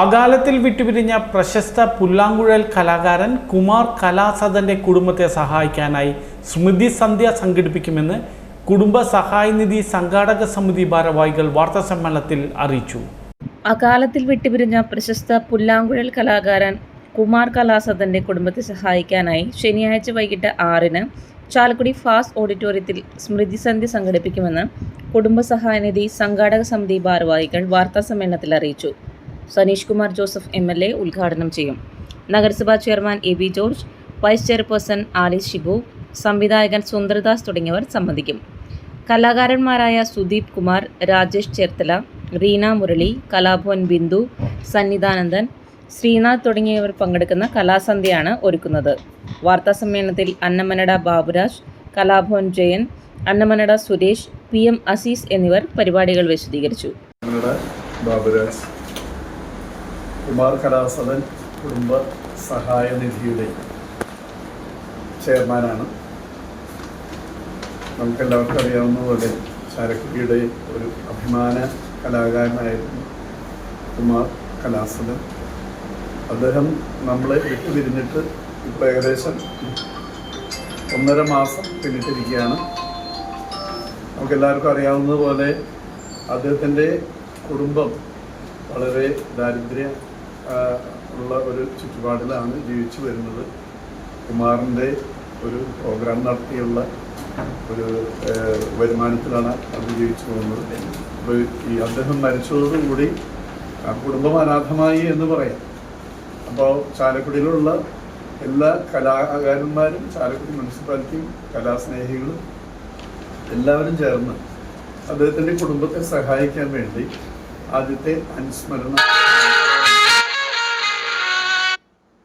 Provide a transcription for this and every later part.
അകാലത്തിൽ വിട്ടുപിരിഞ്ഞ പ്രശസ്ത പുല്ലാങ്കുഴൽ കലാകാരൻ കുമാർ കലാസദന്റെ കുടുംബത്തെ സഹായിക്കാനായി സ്മൃതി സന്ധ്യ സംഘടിപ്പിക്കുമെന്ന് കുടുംബ സഹായനിധി സംഘാടക സമിതി ഭാരവാഹികൾ വാർത്താസമ്മേളനത്തിൽ അറിയിച്ചു. അകാലത്തിൽ വിട്ടുപിരിഞ്ഞ പ്രശസ്ത പുല്ലാങ്കുഴൽ കലാകാരൻ കുമാർ കലാസദന്റെ കുടുംബത്തെ സഹായിക്കാനായി ശനിയാഴ്ച വൈകിട്ട് 6-ന് ചാലക്കുടി ഫാസ്റ്റ് ഓഡിറ്റോറിയത്തിൽ സ്മൃതി സന്ധ്യ സംഘടിപ്പിക്കുമെന്ന് കുടുംബ സഹായനിധി സംഘാടക സമിതി ഭാരവാഹികൾ വാർത്താസമ്മേളനത്തിൽ അറിയിച്ചു. സനീഷ് കുമാർ ജോസഫ് MLA ഉദ്ഘാടനം ചെയ്യും. നഗരസഭാ chairman AB George, vice chairperson Alice Shibu, സംവിധായകൻ സുന്ദർദാസ് തുടങ്ങിയവർ സംബന്ധിക്കും. കലാകാരന്മാരായ സുദീപ് കുമാർ, രാജേഷ് ചേർത്തല, റീന മുരളി, കലാഭവൻ ബിന്ദു, സന്നിധാനന്ദൻ, ശ്രീനാഥ് തുടങ്ങിയവർ പങ്കെടുക്കുന്ന കലാസന്ധ്യയാണ് ഒരുക്കുന്നത്. വാർത്താസമ്മേളനത്തിൽ അന്നമനട ബാബുരാജ്, കലാഭവൻ ജയൻ, അന്നമനട സുരേഷ്, PM അസീസ് എന്നിവർ പരിപാടികൾ വിശദീകരിച്ചു. കുമാർ കലാസദൻ കുടുംബ സഹായ നിധിയുടെ ചെയർമാനാണ്. നമുക്കെല്ലാവർക്കും അറിയാവുന്നതുപോലെ ചാലക്കുടിയുടെ ഒരു അഭിമാന കലാകാരനായിരുന്നു കുമാർ കലാസദൻ. അദ്ദേഹം നമ്മളെ വിട്ടുപിരിഞ്ഞിട്ട് ഇപ്പോൾ ഏകദേശം 1.5 മാസം പിന്നിട്ടിരിക്കുകയാണ്. നമുക്കെല്ലാവർക്കും അറിയാവുന്നതുപോലെ അദ്ദേഹത്തിൻ്റെ കുടുംബം വളരെ ദാരിദ്ര്യ ഉള്ള ഒരു ചുറ്റുപാടിലാണ് ജീവിച്ചു വരുന്നത്. കുമാറിൻ്റെ ഒരു പ്രോഗ്രാം നടത്തിയുള്ള ഒരു വരുമാനത്തിലാണ് അത് ജീവിച്ചു പോകുന്നത്. അപ്പോൾ ഈ അദ്ദേഹം മരിച്ചതോടുകൂടി കുടുംബം അനാഥമായി എന്ന് പറയാം. അപ്പോൾ ചാലക്കുടിയിലുള്ള എല്ലാ കലാകാരന്മാരും, ചാലക്കുടി മുനിസിപ്പാലിറ്റിയും കലാസ്നേഹികളും എല്ലാവരും ചേർന്ന് അദ്ദേഹത്തിൻ്റെ കുടുംബത്തെ സഹായിക്കാൻ വേണ്ടി ആദ്യത്തെ അനുസ്മരണം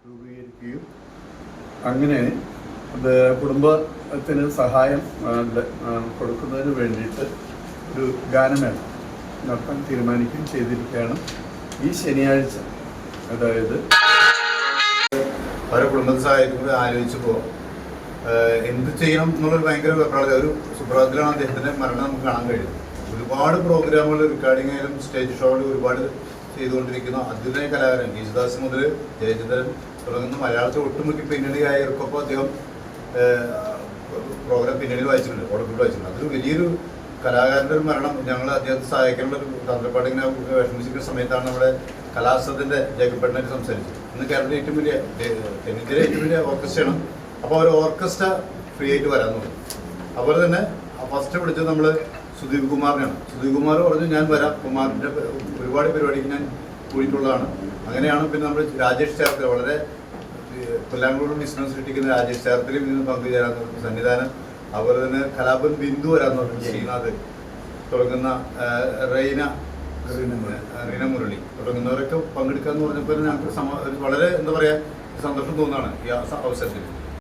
രൂപീകരിക്കുകയും അങ്ങനെ അത് കുടുംബത്തിന് സഹായം കൊടുക്കുന്നതിന് വേണ്ടിയിട്ട് ഒരു ഗാനമേള നടത്താൻ തീരുമാനിക്കുകയും ചെയ്തിരിക്കുകയാണ്. ഈ ശനിയാഴ്ച, അതായത് അവരെ കുടുംബത്തെ സഹായിക്കുന്നത് ആലോചിച്ചപ്പോൾ എന്ത് ചെയ്യണം എന്നുള്ളൊരു ഭയങ്കര ഒരു സുപ്രഭാതത്തിലാണ് അദ്ദേഹത്തിൻ്റെ മരണം നമുക്ക് കാണാൻ കഴിയും. ഒരുപാട് പ്രോഗ്രാമുകൾ, റെക്കോർഡിംഗ് ആയാലും സ്റ്റേജ് ഷോകൾ ഒരുപാട് ചെയ്തുകൊണ്ടിരിക്കുന്നു. അതിലെ കലാകാരൻ യേശുദാസ് മുതൽ ജയചന്ദ്രൻ തുടങ്ങുന്ന മലയാളത്തിൽ ഒട്ടുമുക്കി പിന്നണി ഗായകർക്കൊപ്പം അദ്ദേഹം പ്രോഗ്രാം പിന്നണിയിൽ വായിച്ചിട്ടുണ്ട്, ഓടക്കുള്ളിൽ വായിച്ചിട്ടുണ്ട്. അതൊരു വലിയൊരു കലാകാരൻ്റെ ഒരു മരണം. ഞങ്ങൾ അദ്ദേഹത്തെ സഹായിക്കാനുള്ള ഒരു തന്ത്രപ്പാട് ഇങ്ങനെ വിഷമിച്ചിരിക്കുന്ന സമയത്താണ് നമ്മുടെ കലാസദൻ്റെ ജേക്കബേട്ടനായിട്ട് സംസാരിച്ചത്. ഇന്ന് കേരളത്തിലെ ഏറ്റവും വലിയ, തെന്നിന്ത്യയിലെ ഏറ്റവും വലിയ ഓർക്കസ്ട്രയാണ്. അപ്പോൾ ഒരു ഓർക്കസ്ട്ര ഫ്രീ ആയിട്ട് വരാമെന്ന് പറഞ്ഞു. അതുപോലെ തന്നെ ഫസ്റ്റ് വിളിച്ചത് നമ്മൾ സുദീപ് കുമാറിനാണ്. സുദീപ് കുമാർ പറഞ്ഞു ഞാൻ വരാം, കുമാറിൻ്റെ ഒരുപാട് പരിപാടിക്ക് ഞാൻ കൂടിയിട്ടുള്ളതാണ്. അങ്ങനെയാണ് പിന്നെ നമ്മൾ രാജേഷ് ചേർത്തല, വളരെ പുല്ലാങ്കുഴൽ ബിസിനസ് കിട്ടിക്കുന്ന രാജേഷ് ചേർത്തലയിൽ നിന്ന് പങ്കുചേരാന്ന് പറഞ്ഞു. സന്നിധാനം, അതുപോലെ തന്നെ കലാഭവൻ ബിന്ദു വരാമെന്ന് പറഞ്ഞു. ശ്രീനാഥ് തുടങ്ങുന്ന റീന മുരളി തുടങ്ങുന്നവരൊക്കെ പങ്കെടുക്കാമെന്ന് പറഞ്ഞപ്പോൾ ഞങ്ങൾക്ക് വളരെ എന്താ പറയുക സന്തോഷം തോന്നുന്നതാണ് ഈ അവസരത്തിൽ.